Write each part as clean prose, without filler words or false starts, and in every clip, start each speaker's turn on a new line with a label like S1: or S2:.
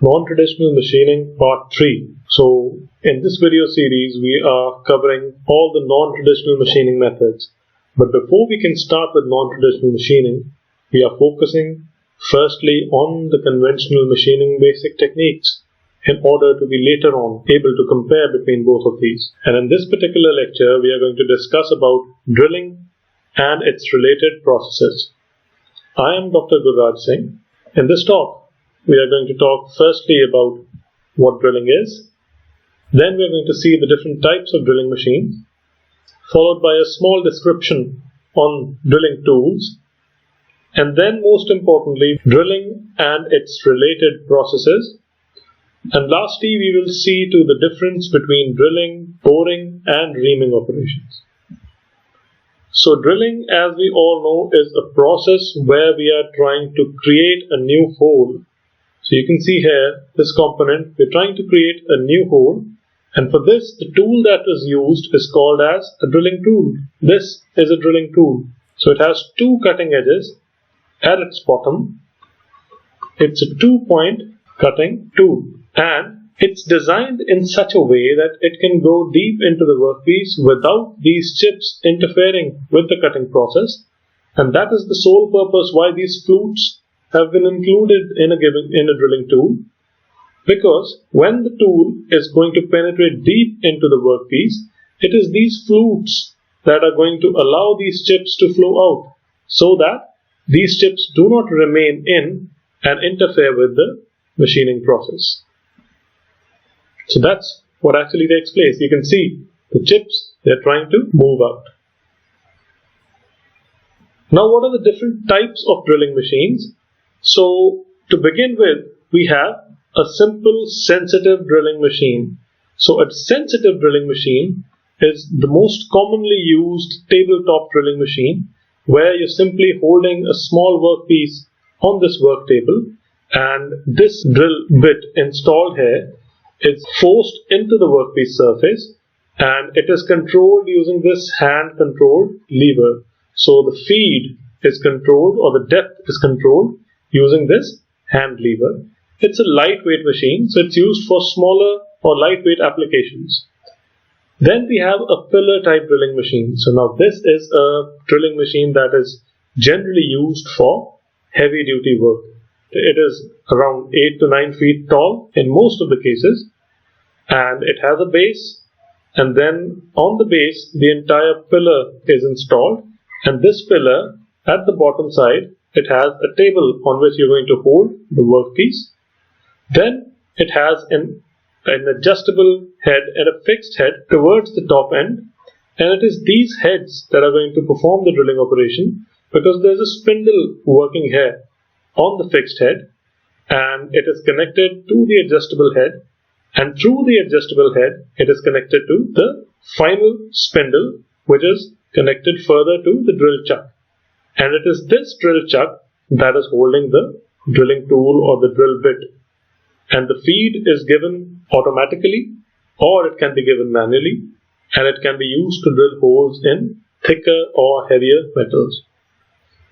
S1: Non-traditional machining part 3. So in this video series we are covering all the non-traditional machining methods. But before we can start with non-traditional machining, we are focusing firstly on the conventional machining basic techniques in order to be later on able to compare between both of these. And in this particular lecture we are going to discuss about drilling and its related processes. I am Dr. Gurraj Singh. In this talk we are going to talk firstly about what drilling is, then we are going to see the different types of drilling machines, followed by a small description on drilling tools, and then most importantly drilling and its related processes, and lastly we will see to the difference between drilling, boring and reaming operations. So drilling, as we all know, is a process where we are trying to create a new hole. So you can see here this component, we're trying to create a new hole, and for this the tool that is used is called as a drilling tool. This is a drilling tool. So it has two cutting edges at its bottom. It's a 2-point cutting tool, and it's designed in such a way that it can go deep into the workpiece without these chips interfering with the cutting process, and that is the sole purpose why these flutes have been included in a drilling tool, because when the tool is going to penetrate deep into the workpiece, it is these flutes that are going to allow these chips to flow out, so that these chips do not remain in and interfere with the machining process. So that's what actually takes place. You can see the chips, they're trying to move out. Now what are the different types of drilling machines? So to begin with, we have a simple sensitive drilling machine. So a sensitive drilling machine is the most commonly used tabletop drilling machine, where you're simply holding a small workpiece on this work table, and this drill bit installed here is forced into the workpiece surface, and it is controlled using this hand controlled lever. So the feed is controlled, or the depth is controlled using this hand lever. It's a lightweight machine, so it's used for smaller or lightweight applications. Then we have a pillar type drilling machine. So now this is a drilling machine that is generally used for heavy duty work. It is around 8 to 9 feet tall in most of the cases, and it has a base, and then on the base the entire pillar is installed, and this pillar at the bottom side, it has a table on which you're going to hold the workpiece. Then it has an adjustable head and a fixed head towards the top end, and it is these heads that are going to perform the drilling operation, because there's a spindle working here on the fixed head, and it is connected to the adjustable head, and through the adjustable head it is connected to the final spindle, which is connected further to the drill chuck. And it is this drill chuck that is holding the drilling tool or the drill bit. And the feed is given automatically, or it can be given manually, and it can be used to drill holes in thicker or heavier metals.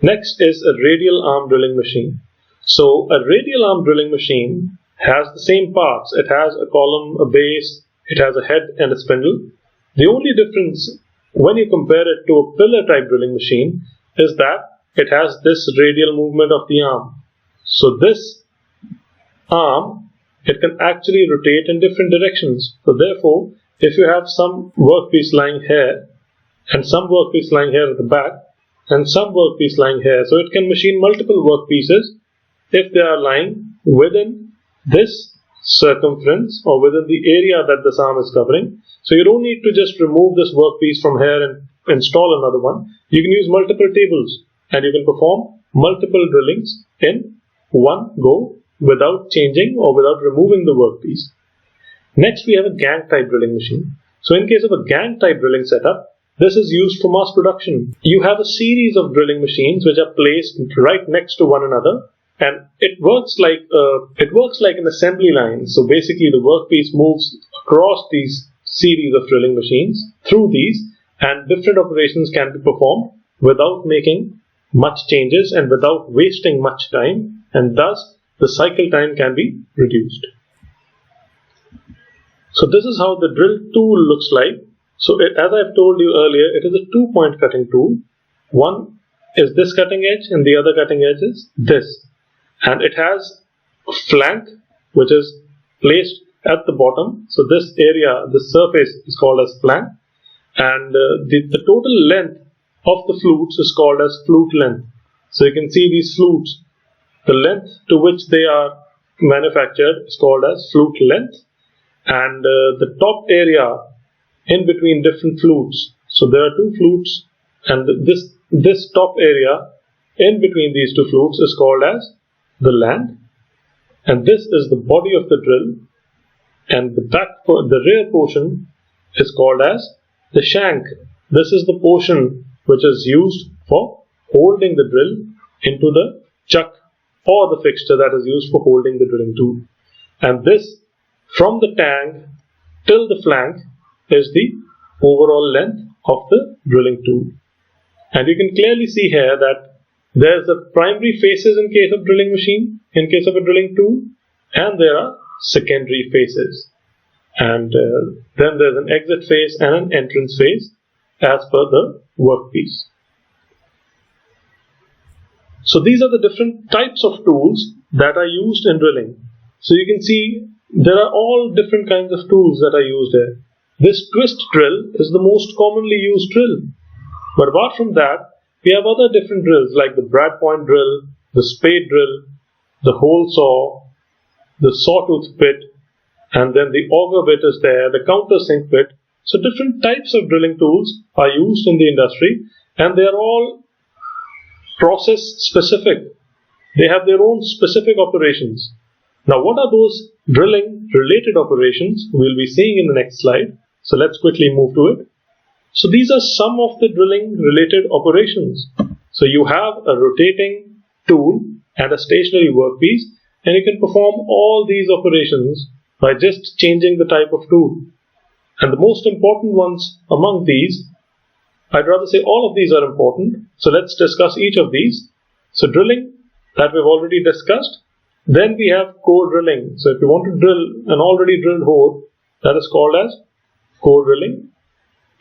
S1: Next is a radial arm drilling machine. So a radial arm drilling machine has the same parts. It has a column, a base, it has a head and a spindle. The only difference when you compare it to a pillar type drilling machine is that it has this radial movement of the arm. So this arm, it can actually rotate in different directions. So therefore, if you have some workpiece lying here, and some workpiece lying here at the back, and some workpiece lying here, so it can machine multiple workpieces if they are lying within this circumference or within the area that this arm is covering. So you don't need to just remove this workpiece from here and install another one. You can use multiple tables, and you can perform multiple drillings in one go without changing or without removing the workpiece. Next we have a gang type drilling machine. So in case of a gang type drilling setup, this is used for mass production. You have a series of drilling machines which are placed right next to one another, and it works like an assembly line. So basically the workpiece moves across these series of drilling machines through these, and different operations can be performed without making much changes and without wasting much time, and thus the cycle time can be reduced. So this is how the drill tool looks like. So as I've told you earlier, it is a 2-point cutting tool. One is this cutting edge and the other cutting edge is this. And it has a flank which is placed at the bottom. So this area, the surface is called as flank. And the total length of the flutes is called as flute length. So you can see these flutes. The length to which they are manufactured is called as flute length. And the top area in between different flutes. So there are two flutes, and this top area in between these two flutes is called as the land. And this is the body of the drill. And the rear portion is called as the shank. This is the portion which is used for holding the drill into the chuck or the fixture that is used for holding the drilling tool. And this, from the tang till the flank, is the overall length of the drilling tool. And you can clearly see here that there's a primary faces in case of drilling machine, in case of a drilling tool, and there are secondary faces. And then there's an exit face and an entrance face as per the workpiece. So these are the different types of tools that are used in drilling. So you can see there are all different kinds of tools that are used here. This twist drill is the most commonly used drill. But apart from that, we have other different drills like the brad point drill, the spade drill, the hole saw, the sawtooth bit, and then the auger bit is there, the countersink bit. So different types of drilling tools are used in the industry, and they are all process specific. They have their own specific operations. Now what are those drilling related operations? We'll be seeing in the next slide. So let's quickly move to it. So these are some of the drilling related operations. So you have a rotating tool and a stationary workpiece, and you can perform all these operations by just changing the type of tool. And the most important ones among these, I'd rather say all of these are important. So let's discuss each of these. So drilling, that we've already discussed. Then we have core drilling. So if you want to drill an already drilled hole, that is called as core drilling.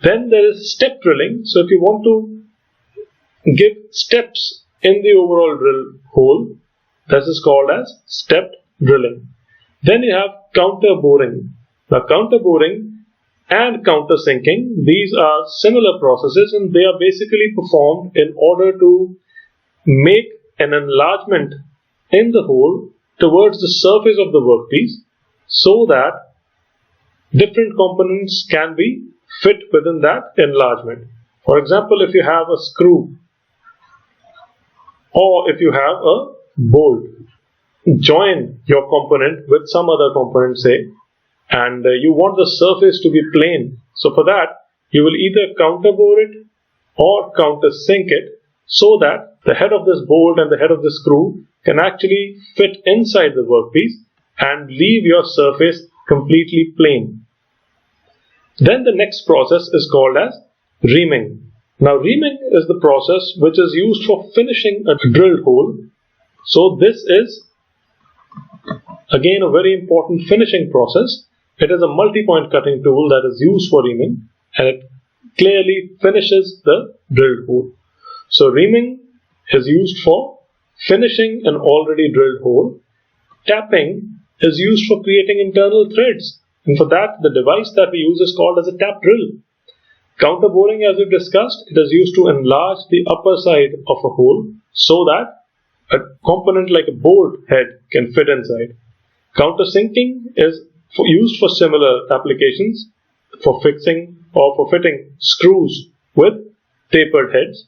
S1: Then there is step drilling. So if you want to give steps in the overall drill hole, this is called as stepped drilling. Then you have counter boring. Now counter boring and countersinking, these are similar processes, and they are basically performed in order to make an enlargement in the hole towards the surface of the workpiece so that different components can be fit within that enlargement. For example, if you have a screw or if you have a bolt, join your component with some other component, say, and you want the surface to be plane. So for that, you will either counterbore it or countersink it so that the head of this bolt and the head of the screw can actually fit inside the workpiece and leave your surface completely plane. Then the next process is called as reaming. Now reaming is the process which is used for finishing a drilled hole. So this is again a very important finishing process. It is a multi-point cutting tool that is used for reaming, and it clearly finishes the drilled hole. So reaming is used for finishing an already drilled hole. Tapping is used for creating internal threads, and for that the device that we use is called as a tap drill. Counter boring, as we've discussed, it is used to enlarge the upper side of a hole so that a component like a bolt head can fit inside. Countersinking is used for similar applications, for fixing or for fitting screws with tapered heads.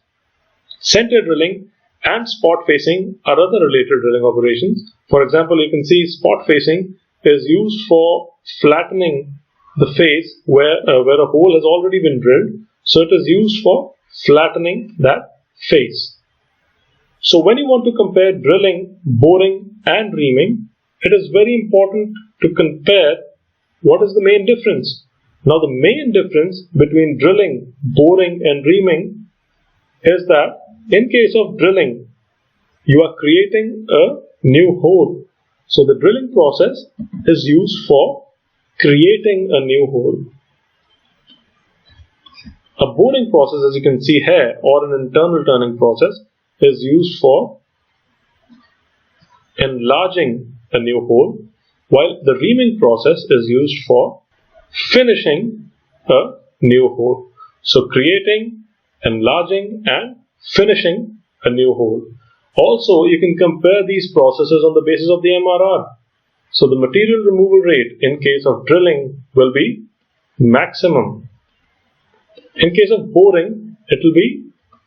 S1: Center drilling and spot facing are other related drilling operations. For example, you can see spot facing is used for flattening the face where a hole has already been drilled. So it is used for flattening that face. So when you want to compare drilling, boring and reaming, it is very important to compare what is the main difference. Now the main difference between drilling, boring and reaming is that in case of drilling, you are creating a new hole. So the drilling process is used for creating a new hole. A boring process, as you can see here, or an internal turning process, is used for enlarging a new hole, while the reaming process is used for finishing a new hole. So creating, enlarging, and finishing a new hole. Also, you can compare these processes on the basis of the MRR. So the material removal rate in case of drilling will be maximum. In case of boring, it will be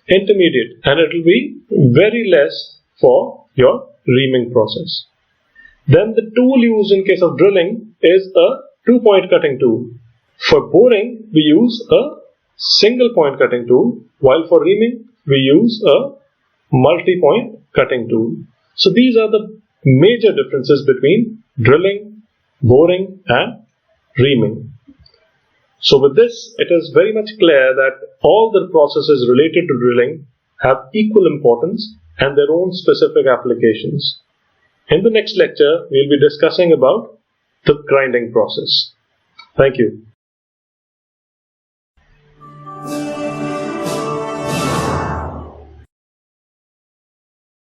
S1: intermediate, and it will be very less for your reaming process. Then the tool used in case of drilling is a 2-point cutting tool. For boring, we use a single point cutting tool, while for reaming, we use a multi-point cutting tool. So these are the major differences between drilling, boring, and reaming. So with this, it is very much clear that all the processes related to drilling have equal importance and their own specific applications. In the next lecture, we will be discussing about the grinding process. Thank you.